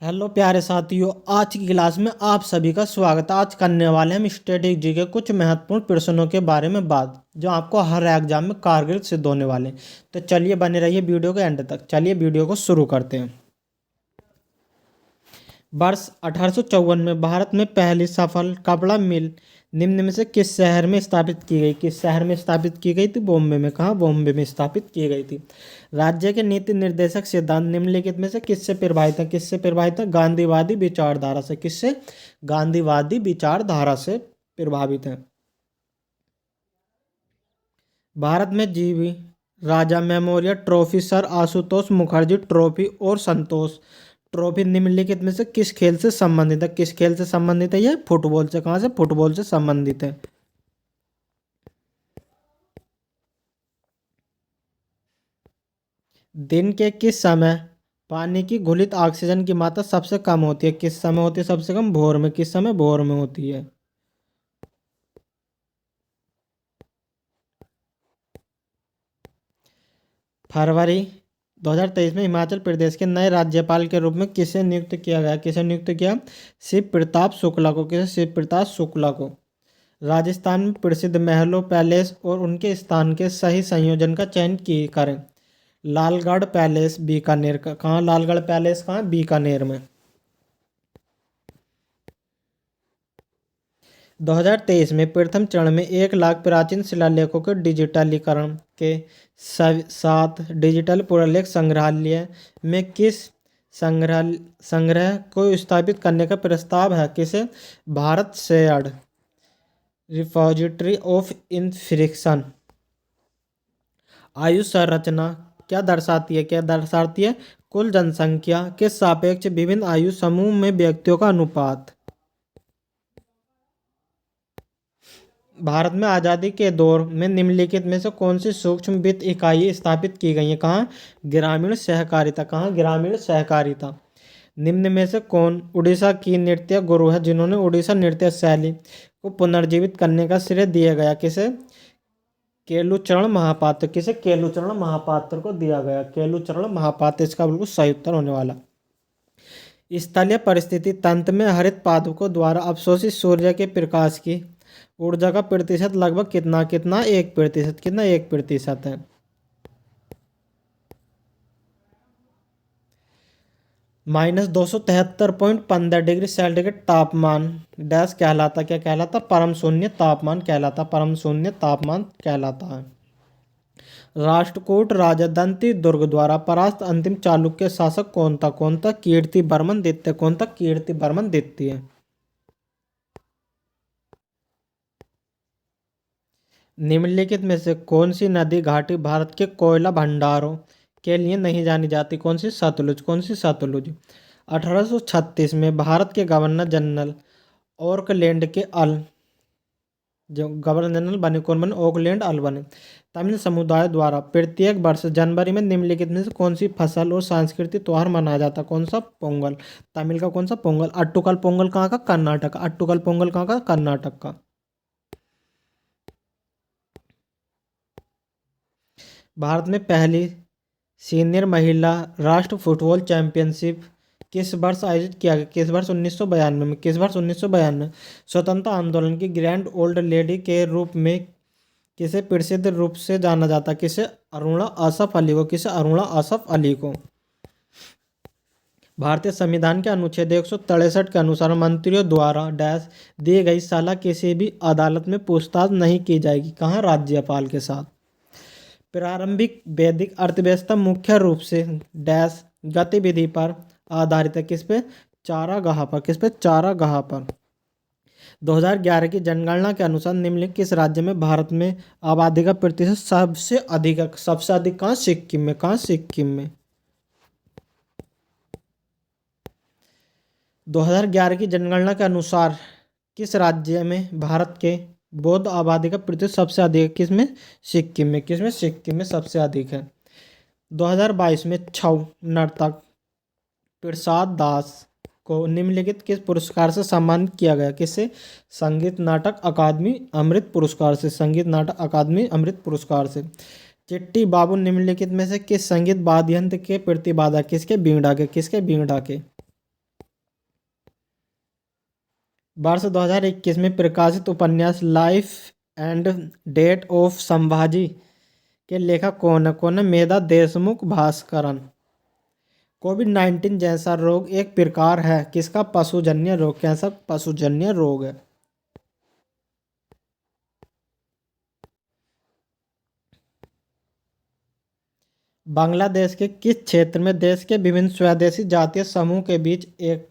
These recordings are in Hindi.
हेलो प्यारे साथियों, आज की क्लास में आप सभी का स्वागत है। आज करने वाले हम स्ट्रेटेजी के कुछ महत्वपूर्ण प्रश्नों के बारे में बात, जो आपको हर एग्जाम में कारगर सिद्ध होने वाले हैं। तो चलिए बने रहिए वीडियो के एंड तक। चलिए वीडियो को शुरू करते हैं। वर्ष 1854 में भारत में पहली सफल कपड़ा मिल निम्न में से किस शहर में स्थापित की गई? किस शहर में स्थापित की गई थी? बॉम्बे में। कहाँ? बॉम्बे में स्थापित की गई थी। राज्य के नीति निर्देशक सिद्धांत निम्नलिखित में से किससे प्रभावित है? किससे प्रभावित है? गांधीवादी विचारधारा से। किससे? गांधीवादी विचारधारा से प्रभावित है। भारत में GV Raja memorial trophy, sir Ashutosh Mukherjee trophy और संतोष ट्रॉफी निम्नलिखित में से किस खेल से संबंधित है? किस खेल से संबंधित है? ये फुटबॉल से। कहाँ से? फुटबॉल से संबंधित है। दिन के किस समय पानी की घुलित ऑक्सीजन की मात्रा सबसे कम होती है? किस समय होती है सबसे कम? भोर में। किस समय? भोर में होती है। फरवरी 2023 में हिमाचल प्रदेश के नए राज्यपाल के रूप में किसे नियुक्त किया गया? किसे नियुक्त किया? शिव प्रताप शुक्ला को। किसे? शिव प्रताप शुक्ला को। राजस्थान में प्रसिद्ध महलों, पैलेस और उनके स्थान के सही संयोजन का चयन की करें। लालगढ़ पैलेस बीकानेर का। कहाँ? लालगढ़ पैलेस कहाँ? बीकानेर में। 2023 में प्रथम चरण में 1 लाख प्राचीन शिलालेखों के डिजिटलीकरण के साथ डिजिटल पुरालेख संग्रहालय में किस संग्रह को स्थापित करने का प्रस्ताव है? किसे? Bharat shared repository of information. आयु संरचना क्या दर्शाती है? क्या दर्शाती है? कुल जनसंख्या के सापेक्ष विभिन्न आयु समूह में व्यक्तियों का अनुपात। भारत में आज़ादी के दौर में निम्नलिखित में से कौन सी सूक्ष्म वित्त इकाई स्थापित की गई है? कहाँ? ग्रामीण सहकारिता। कहाँ? ग्रामीण सहकारिता। निम्न में से कौन उड़ीसा की नृत्य गुरु है, जिन्होंने उड़ीसा नृत्य शैली को पुनर्जीवित करने का श्रेय दिया गया? किसे? केलुचरण महापात्र। किसे? केलुचरण महापात्र को दिया गया। केलुचरण महापात्र इसका बिल्कुल सही उत्तर होने वाला। स्थलीय परिस्थिति तंत्र में हरित पादपों द्वारा अवशोषित सूर्य के प्रकाश की ऊर्जा का प्रतिशत लगभग कितना? कितना? 1%। कितना? 1% है। -273.15 डिग्री सेल्सियस तापमान डैश कहलाता? क्या कहलाता? परम शून्य तापमान कहलाता। परम शून्य तापमान कहलाता है। राष्ट्रकूट राजा दंती दुर्ग द्वारा परास्त अंतिम चालुक्य शासक कौन था? कौन था? कीर्तिवर्मन द्वितीय। कौन था? कीर्तिवर्मन द्वितीय। निम्नलिखित में से कौन सी नदी घाटी भारत के कोयला भंडारों के लिए नहीं जानी जाती? कौन सी? सतलुज। कौन सी? सतलुज। 1836 में भारत के गवर्नर जनरल ऑकलैंड के अल जो गवर्नर जनरल बने, कौन बने? ऑकलैंड अल बने। तमिल समुदाय द्वारा प्रत्येक वर्ष जनवरी में निम्नलिखित में से कौन सी फसल और सांस्कृतिक त्योहार मनाया जाता? कौन सा? पोंगल। तमिल का कौन सा? पोंगल। अट्टुकल पोंगल कहाँ का? कर्नाटक। अट्टुकल पोंगल कहाँ का? कर्नाटक का। भारत में पहली सीनियर महिला राष्ट्र फुटबॉल चैंपियनशिप किस वर्ष आयोजित किया गया? किस वर्ष? 1992 में। किस वर्ष? 1992। स्वतंत्रता आंदोलन की ग्रैंड ओल्ड लेडी के रूप में किसे प्रसिद्ध रूप से जाना जाता? किसे? अरुणा असफ अली को। किसे? अरुणा असफ अली को। भारतीय संविधान के अनुच्छेद 163 के अनुसार मंत्रियों द्वारा डैश दी गई सलाह किसी भी अदालत में पूछताछ नहीं की जाएगी। कहाँ? राज्यपाल के साथ। प्रारंभिक वैदिक अर्थव्यवस्था मुख्य रूप से डैश गतिविधि पर आधारित है। किस पे? चारागाह पर। किस पे? चारागाह पर। 2011 की जनगणना के अनुसार निम्नलिखित किस राज्य में भारत में आबादी का प्रतिशत सबसे अधिक है? सबसे अधिक कहाँ? सिक्किम में। कहाँ? सिक्किम में। 2011 की जनगणना के अनुसार किस राज्य में भारत के बौद्ध आबादी का प्रतिशत सबसे अधिक है? किसमें? सिक्किम में। किसमें? सिक्किम में सबसे अधिक है। 2022 में छऊ नर्तक प्रसाद दास को निम्नलिखित किस पुरस्कार से सम्मानित किया गया? किससे? संगीत नाटक अकादमी अमृत पुरस्कार से। संगीत नाटक अकादमी अमृत पुरस्कार से। चिट्टी बाबू निम्नलिखित में से किस संगीत वाद्य यंत्र के प्रतिपादक? किसके? बीड़ा के। किसके? बीड़ा के। वर्ष 2021 में प्रकाशित उपन्यास life and death of Sambhaji के लेखक कौन है? कौन है? मेधा देशमुख भास्करन। कोविड-19 जैसा रोग एक प्रकार है किसका? पशुजन्य रोग। कैसा? पशुजन्य रोग है। बांग्लादेश के किस क्षेत्र में देश के विभिन्न स्वदेशी जातीय समूह के बीच एक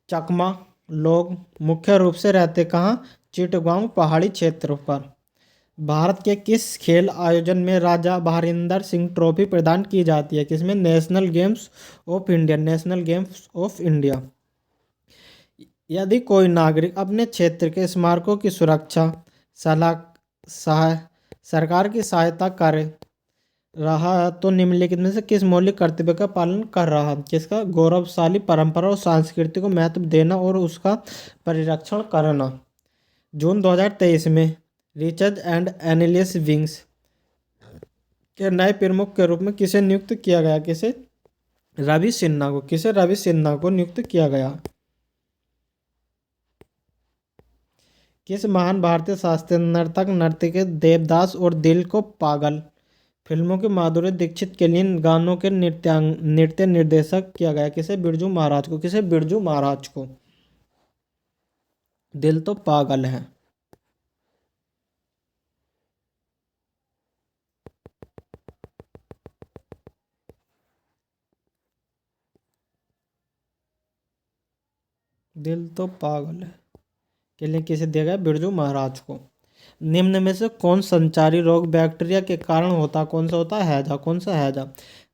चकमा लोग मुख्य रूप से रहते कहाँ? चिटगांव पहाड़ी क्षेत्रों पर। भारत के किस खेल आयोजन में राजा बहारिंदर सिंह ट्रॉफी प्रदान की जाती है? किसमें? National games of India. National games of India. यदि कोई नागरिक अपने क्षेत्र के स्मारकों की सुरक्षा सलाह सहाय सरकार की सहायता करे रहा है तो निम्नलिखित में से किस मौलिक कर्तव्य का पालन कर रहा है? किसका? गौरवशाली परंपरा और संस्कृति को महत्व देना और उसका परिरक्षण करना। जून 2023 में रिचर्ड एंड एनिलियस विंग्स के नए प्रमुख के रूप में किसे नियुक्त किया गया? किसे? रवि सिन्हा को। किसे? रवि सिन्हा को नियुक्त किया गया। किस महान भारतीय शास्त्रीय नर्तक नर्तकी देवदास और दिल को पागल फिल्मों के माधुरी दीक्षित के लिए गानों के नृत्य निर्देशक किया गया? किसे? बिरजू महाराज को। किसे? बिरजू महाराज को। दिल तो पागल है। दिल तो पागल है के लिए किसे दिया गया? बिरजू महाराज को। निम्न में से कौन संचारी रोग बैक्टीरिया के कारण होता? कौन सा होता है? हैजा। कौन सा? हैजा।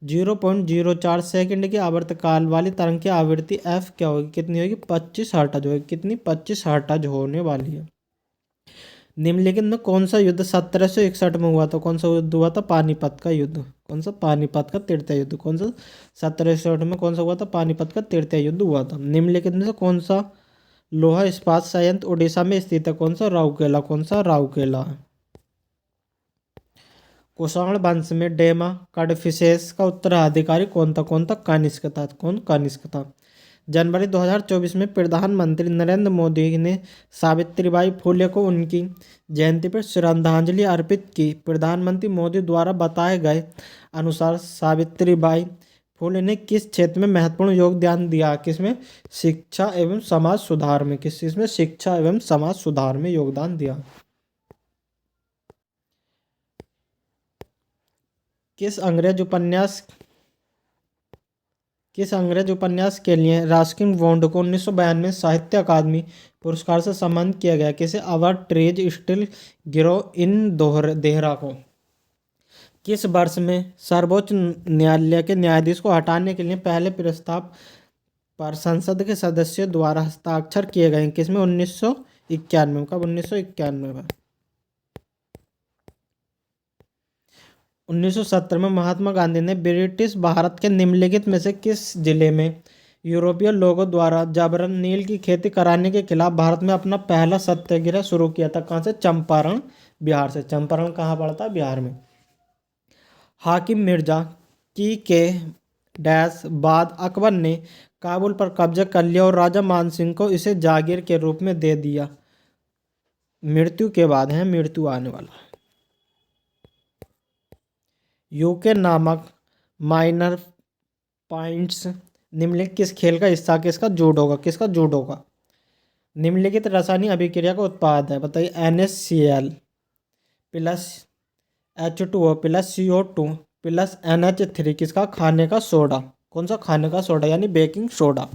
0.04 सेकंड की आवर्तकाल वाली तरंग की आवृत्ति एफ क्या होगी? कितनी होगी? 25 हर्ट्ज होगी। कितनी? 25 हर्ट्ज होने वाली है। निम्नलिखित में कौन सा युद्ध 1761 में हुआ था? कौन सा युद्ध हुआ था? पानीपत का युद्ध। कौन सा? पानीपत का तृतीय युद्ध। कौन सा? 1761 में कौन सा हुआ था? पानीपत का तृतीय युद्ध हुआ था। निम्नलिखित में से कौन सा लोहा इस्पात संयंत्र उड़ीसा में स्थित है? कौन सा? राउरकेला। कौन सा? राउरकेला। कुषाण वंश में डेमा कड़फिसेस का उत्तराधिकारी कौन था? कौन था? कनिष्क था। कौन? कनिष्क था। जनवरी 2024 में प्रधानमंत्री नरेंद्र मोदी ने सावित्रीबाई फुले को उनकी जयंती पर श्रद्धांजलि अर्पित की। प्रधानमंत्री मोदी द्वारा बताए गए अनुसार सावित्रीबाई फुले ने किस क्षेत्र में महत्वपूर्ण योगदान दिया? किसमें? शिक्षा एवं समाज सुधार में। किस चीज में? शिक्षा एवं समाज सुधार में योगदान दिया। किस अंग्रेज उपन्यास के लिए रस्किन बॉन्ड को 1992 साहित्य अकादमी पुरस्कार से सम्मानित किया गया? किसे? Our trees still grow in Dehra को। किस वर्ष में सर्वोच्च न्यायालय के न्यायाधीश को हटाने के लिए पहले प्रस्ताव पर संसद के सदस्यों द्वारा हस्ताक्षर किए गए? किसमें? 1991। कब? 1991 में। 1970 में महात्मा गांधी ने ब्रिटिश भारत के निम्नलिखित में से किस जिले में यूरोपीय लोगों द्वारा जबरन नील की खेती कराने के खिलाफ भारत में अपना पहला सत्याग्रह शुरू किया था? कहाँ से? चंपारण, बिहार से। चंपारण कहाँ पड़ता है? बिहार में। हाकिम मिर्जा की के डैश बाद अकबर ने काबुल पर कब्जा कर लिया और राजा मानसिंह को इसे जागीर के रूप में दे दिया। मृत्यु के बाद है, मृत्यु आने वाला। यूके नामक माइनर पॉइंट्स निम्नलिखित किस खेल का हिस्सा? किसका? जूडो का। किसका? जूडो का। निम्नलिखित रासायनिक अभिक्रिया का उत्पाद है? बताइए। NaCl plus H2O plus CO2 plus NH3 किसका? खाने का सोडा। कौन सा? खाने का सोडा यानी बेकिंग सोडा।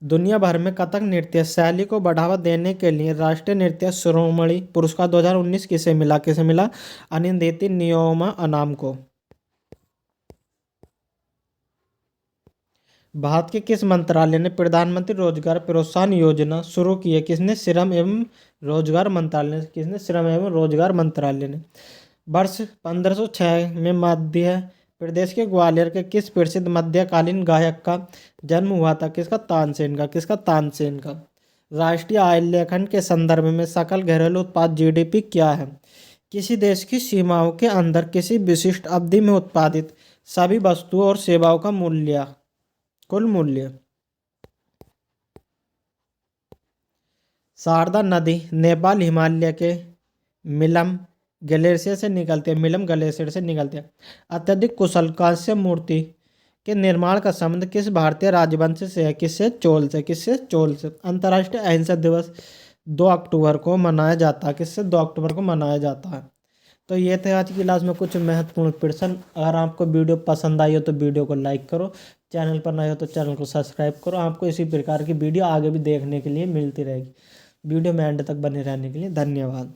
दुनिया भर में कथक नृत्य शैली को बढ़ावा देने के लिए राष्ट्रीय नृत्य शिरोमणि पुरस्कार 2019 किसे मिला? किसे मिला? अनिंदिती नियोमा अनाम को। भारत के किस मंत्रालय ने प्रधानमंत्री रोजगार प्रोत्साहन योजना शुरू की है? किसने? श्रम एवं रोजगार मंत्रालय ने। किसने? श्रम एवं रोजगार मंत्रालय ने। वर्ष 1506 में मध्य प्रदेश के ग्वालियर के किस प्रसिद्ध मध्यकालीन गायक का जन्म हुआ था? किसका? तानसेन का। किसका? तानसेन का। राष्ट्रीय आय लेखन के संदर्भ में सकल घरेलू उत्पाद GDP क्या है? किसी देश की सीमाओं के अंदर किसी विशिष्ट अवधि में उत्पादित सभी वस्तुओं और सेवाओं का मूल्य, कुल मूल्य। शारदा नदी नेपाल हिमालय के मिलम ग्लेशियर से निकलती है, मिलम ग्लेशियर से निकलती है। अत्यधिक कुशल कांस्य मूर्ति के निर्माण का संबंध किस भारतीय राजवंश से है? किससे? चोल से। किससे? चोल से। अंतर्राष्ट्रीय अहिंसा दिवस 2 अक्टूबर को मनाया जाता है। किससे? 2 अक्टूबर को मनाया जाता है। तो ये थे आज की क्लास में कुछ महत्वपूर्ण प्रश्न। अगर आपको वीडियो पसंद आई हो तो वीडियो को लाइक करो, चैनल पर नए हो तो चैनल को सब्सक्राइब करो। आपको इसी प्रकार की वीडियो आगे भी देखने के लिए मिलती रहेगी। वीडियो में एंड तक बने रहने के लिए धन्यवाद।